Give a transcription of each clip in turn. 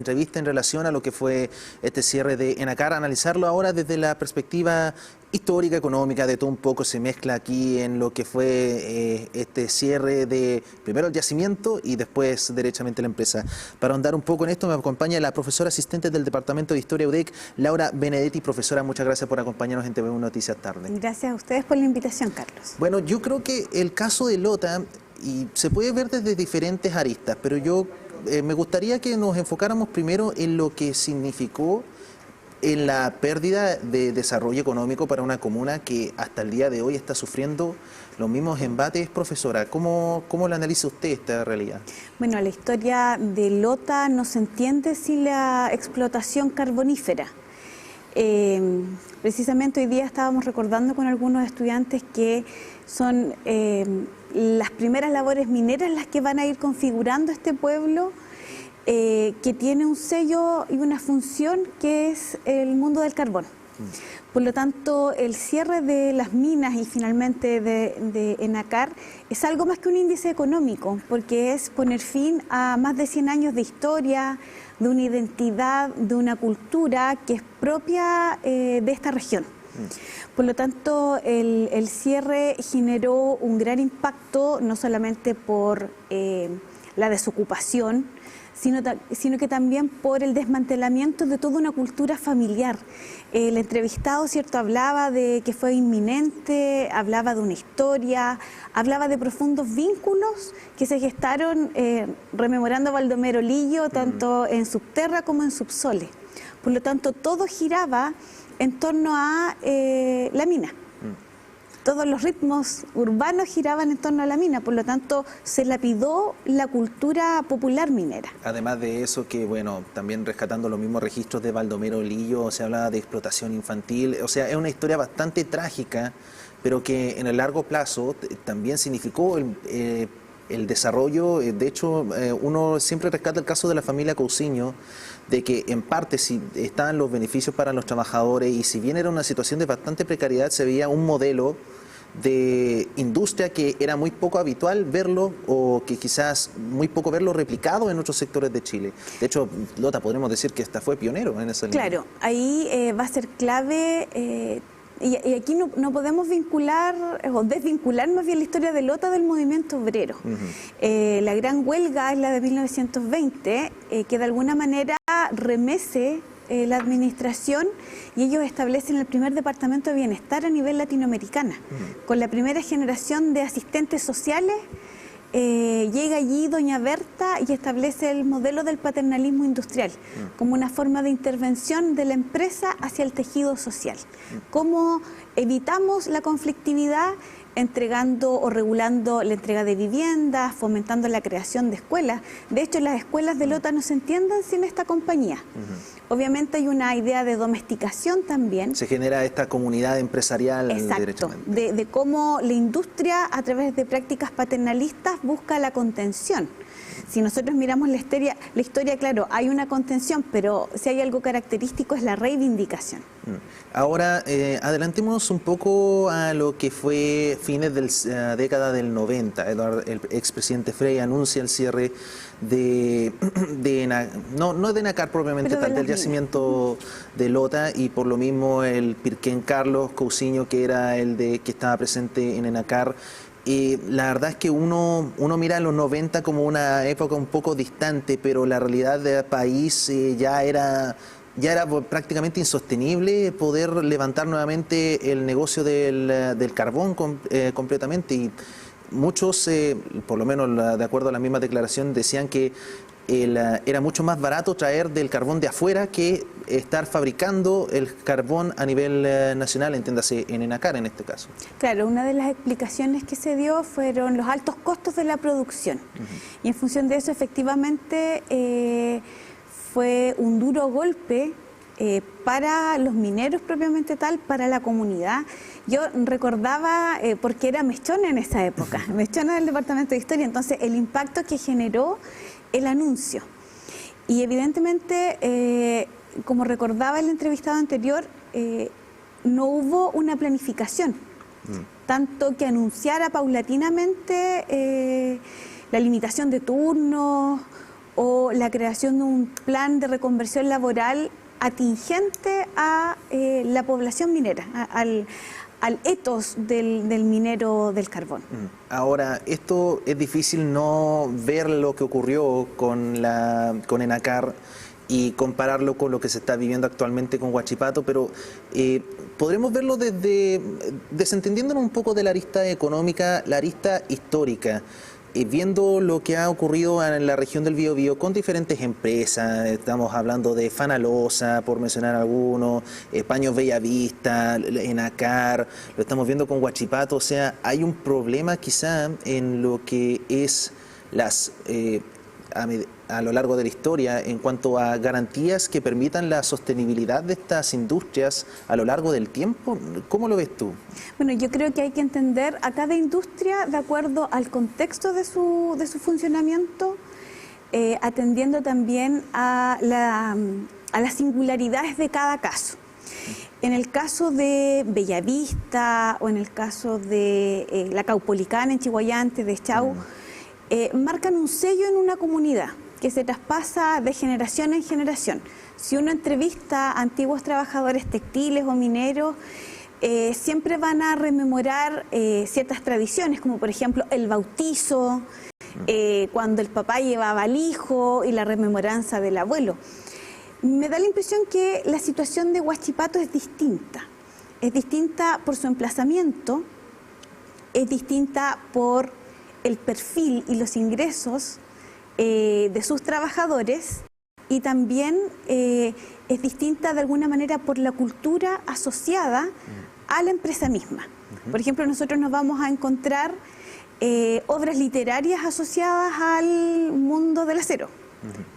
entrevista en relación a lo que fue este cierre de Enacar, analizarlo ahora desde la perspectiva histórica, económica, de todo un poco se mezcla aquí en lo que fue este cierre de primero el yacimiento y después derechamente la empresa. Para ahondar un poco en esto me acompaña la profesora asistente del Departamento de Historia UDEC, Laura Benedetti. Profesora, muchas gracias por acompañarnos en TV1 Noticias Tarde. Gracias a ustedes por la invitación, Carlos. Bueno, yo creo que el caso de Lota y se puede ver desde diferentes aristas, pero yo me gustaría que nos enfocáramos primero en lo que significó en la pérdida de desarrollo económico para una comuna que hasta el día de hoy está sufriendo los mismos embates. Profesora, ¿cómo la analiza usted esta realidad? Bueno, la historia de Lota no se entiende sin la explotación carbonífera. Precisamente hoy día estábamos recordando con algunos estudiantes que son las primeras labores mineras las que van a ir configurando este pueblo, que tiene un sello y una función que es el mundo del carbón. Por lo tanto, el cierre de las minas y finalmente de Enacar es algo más que un índice económico, porque es poner fin a más de 100 años de historia, de una identidad, de una cultura que es propia de esta región. Por lo tanto, el cierre generó un gran impacto, no solamente por la desocupación, sino que también por el desmantelamiento de toda una cultura familiar. El entrevistado, ¿cierto?, hablaba de que fue inminente, hablaba de una historia, hablaba de profundos vínculos que se gestaron rememorando a Baldomero Lillo, tanto en Subterra como en Subsole. Por lo tanto, todo giraba en torno a la mina. Todos los ritmos urbanos giraban en torno a la mina, por lo tanto se lapidó la cultura popular minera. Además de eso, que bueno, también rescatando los mismos registros de Baldomero Lillo, se hablaba de explotación infantil, o sea, es una historia bastante trágica, pero que en el largo plazo también significó el desarrollo. De hecho, uno siempre rescata el caso de la familia Cousiño, de que en parte sí estaban los beneficios para los trabajadores y si bien era una situación de bastante precariedad, se veía un modelo de industria que era muy poco habitual verlo o que quizás muy poco verlo replicado en otros sectores de Chile. De hecho, Lota, podríamos decir que esta fue pionero en esa línea. Claro, ahí va a ser clave. Y aquí no podemos vincular o desvincular más bien la historia de Lota del movimiento obrero. La gran huelga es la de 1920, que de alguna manera remece la administración y ellos establecen el primer departamento de bienestar a nivel latinoamericana. Con la primera generación de asistentes sociales, llega allí doña Berta y establece el modelo del paternalismo industrial como una forma de intervención de la empresa hacia el tejido social. Cómo evitamos la conflictividad entregando o regulando la entrega de viviendas, fomentando la creación de escuelas. De hecho, las escuelas de Lota no se entienden sin esta compañía. Obviamente hay una idea de domesticación también. Se genera esta comunidad empresarial. Exacto, de cómo la industria a través de prácticas paternalistas busca la contención. Si nosotros miramos la historia, claro, hay una contención, pero si hay algo característico es la reivindicación. Ahora, adelantémonos un poco a lo que fue fines de la década del 90. El expresidente Frey anuncia el cierre no de Enacar propiamente tal, del yacimiento de Lota, y por lo mismo el Pirquén Carlos Cousiño, que era que estaba presente en Enacar. La verdad es que uno mira a los 90 como una época un poco distante, pero la realidad del país ya era prácticamente insostenible poder levantar nuevamente el negocio del carbón completamente. Y muchos, por lo menos de acuerdo a la misma declaración, decían que era mucho más barato traer del carbón de afuera que estar fabricando el carbón a nivel nacional, entiéndase en Enacar en este caso. Claro, una de las explicaciones que se dio fueron los altos costos de la producción. Y en función de eso, efectivamente, fue un duro golpe para los mineros propiamente tal, para la comunidad. Yo recordaba, porque era mechona en esa época, mechona del Departamento de Historia, entonces el impacto que generó el anuncio. Y evidentemente, como recordaba el entrevistado anterior, no hubo una planificación, tanto que anunciara paulatinamente la limitación de turnos o la creación de un plan de reconversión laboral atingente a la población minera, al ethos del minero del carbón. Ahora, esto es difícil no ver lo que ocurrió con Enacar y compararlo con lo que se está viviendo actualmente con Huachipato, pero podremos verlo desentendiéndonos un poco de la arista económica, la arista histórica. Viendo lo que ha ocurrido en la región del Biobío con diferentes empresas, estamos hablando de Fanalosa, por mencionar algunos, Paños Bellavista, Enacar, lo estamos viendo con Huachipato, o sea, hay un problema quizá en lo que es a lo largo de la historia en cuanto a garantías que permitan la sostenibilidad de estas industrias a lo largo del tiempo. ¿Cómo lo ves tú? Bueno, yo creo que hay que entender a cada industria de acuerdo al contexto de su funcionamiento, atendiendo también a las singularidades de cada caso. En el caso de Bellavista o en el caso de la Caupolicana en Chihuayante, de Chau, marcan un sello en una comunidad que se traspasa de generación en generación. Si uno entrevista a antiguos trabajadores textiles o mineros, siempre van a rememorar ciertas tradiciones, como por ejemplo el bautizo, cuando el papá llevaba al hijo y la rememoranza del abuelo. Me da la impresión que la situación de Huachipato es distinta. Es distinta por su emplazamiento, es distinta por el perfil y los ingresos de sus trabajadores, y también es distinta de alguna manera por la cultura asociada a la empresa misma. Por ejemplo, nosotros nos vamos a encontrar obras literarias asociadas al mundo del acero,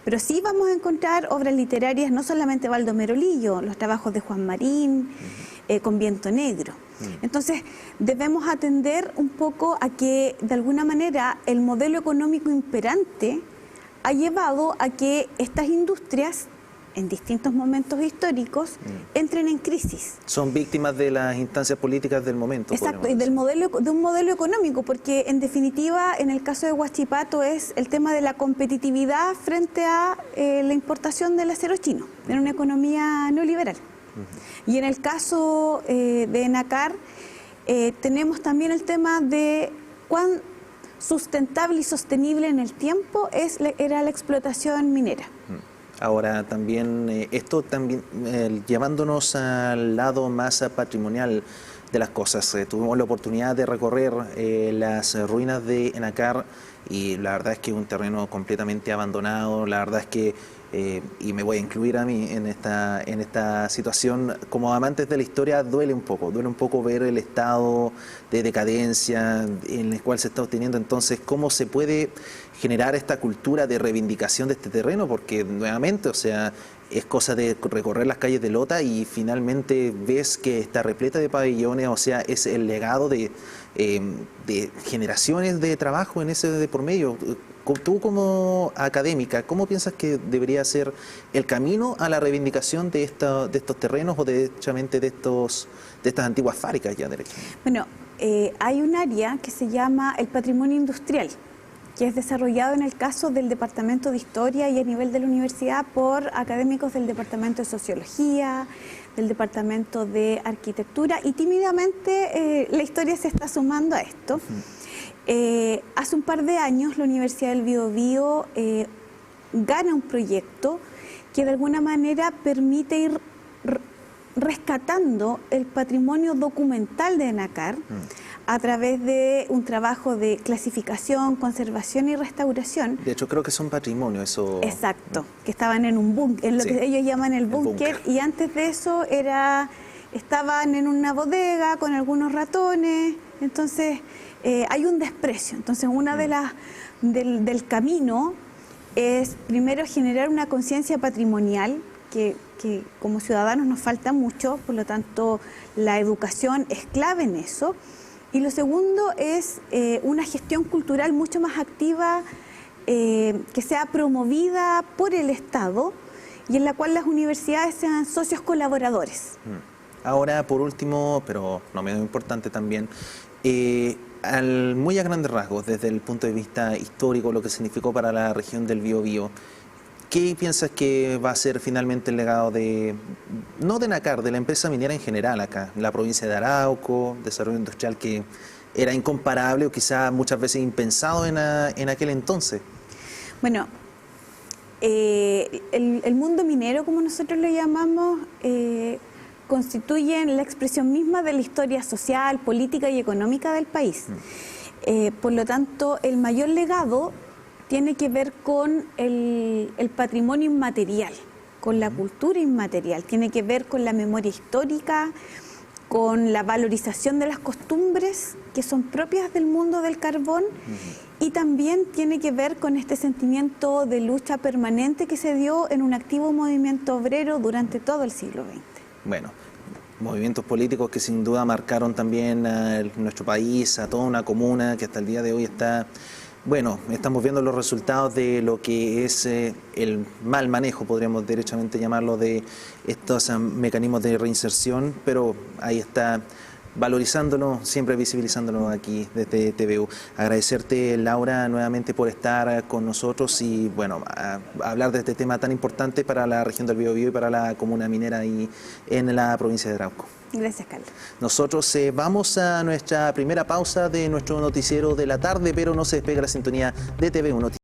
pero sí vamos a encontrar obras literarias no solamente Baldomero Lillo, los trabajos de Juan Marín, con Viento Negro. Entonces debemos atender un poco a que de alguna manera el modelo económico imperante ha llevado a que estas industrias en distintos momentos históricos entren en crisis. Son víctimas de las instancias políticas del momento. Exacto, y de un modelo económico, porque en definitiva en el caso de Huachipato es el tema de la competitividad frente a la importación del acero chino, en una economía neoliberal. Y en el caso de Enacar tenemos también el tema de cuán sustentable y sostenible en el tiempo era la explotación minera. Ahora también, esto también llevándonos al lado más patrimonial de las cosas. Tuvimos la oportunidad de recorrer las ruinas de Enacar y la verdad es que es un terreno completamente abandonado. La verdad es que, y me voy a incluir a mí en esta situación, como amantes de la historia duele un poco ver el estado de decadencia en el cual se está obteniendo. Entonces, ¿cómo se puede generar esta cultura de reivindicación de este terreno? Porque nuevamente, o sea, es cosa de recorrer las calles de Lota y finalmente ves que está repleta de pabellones, o sea, es el legado de generaciones de trabajo en ese de por medio. Tú como académica, ¿cómo piensas que debería ser el camino a la reivindicación de estos terrenos o derechamente de estas antiguas fábricas ya derechamente? Bueno, hay un área que se llama el patrimonio industrial, que es desarrollado en el caso del Departamento de Historia y a nivel de la universidad por académicos del Departamento de Sociología, del Departamento de Arquitectura, y tímidamente la historia se está sumando a esto. Hace un par de años la Universidad del Biobío gana un proyecto que de alguna manera permite ir rescatando el patrimonio documental de Enacar a través de un trabajo de clasificación, conservación y restauración. De hecho, creo que son patrimonio, eso. Exacto, que estaban en un búnker, en lo que ellos llaman el búnker, y antes de eso estaban en una bodega con algunos ratones. Entonces hay un desprecio. Entonces una del camino es primero generar una conciencia patrimonial que como ciudadanos nos falta mucho, por lo tanto la educación es clave en eso. Y lo segundo es una gestión cultural mucho más activa, que sea promovida por el Estado y en la cual las universidades sean socios colaboradores. Ahora, por último, pero no menos importante también, muy a grandes rasgos, desde el punto de vista histórico, lo que significó para la región del Biobío, ¿qué piensas que va a ser finalmente el legado no de NACAR, de la empresa minera en general acá, la provincia de Arauco, desarrollo industrial que era incomparable o quizá muchas veces impensado en aquel entonces? Bueno, el mundo minero, como nosotros lo llamamos, constituye la expresión misma de la historia social, política y económica del país. Por lo tanto, el mayor legado tiene que ver con el patrimonio inmaterial, con la cultura inmaterial, tiene que ver con la memoria histórica, con la valorización de las costumbres que son propias del mundo del carbón y también tiene que ver con este sentimiento de lucha permanente que se dio en un activo movimiento obrero durante todo el siglo XX. Bueno, movimientos políticos que sin duda marcaron también a nuestro país, a toda una comuna que hasta el día de hoy está... Bueno, estamos viendo los resultados de lo que es el mal manejo, podríamos derechamente llamarlo, de estos mecanismos de reinserción, pero ahí está valorizándolo, siempre visibilizándolo aquí desde TVU. Agradecerte, Laura, nuevamente por estar con nosotros y bueno, a hablar de este tema tan importante para la región del Biobío y para la comuna minera y en la provincia de Arauco. Gracias, Carlos. Nosotros vamos a nuestra primera pausa de nuestro noticiero de la tarde, pero no se despega la sintonía de TVU Noticias.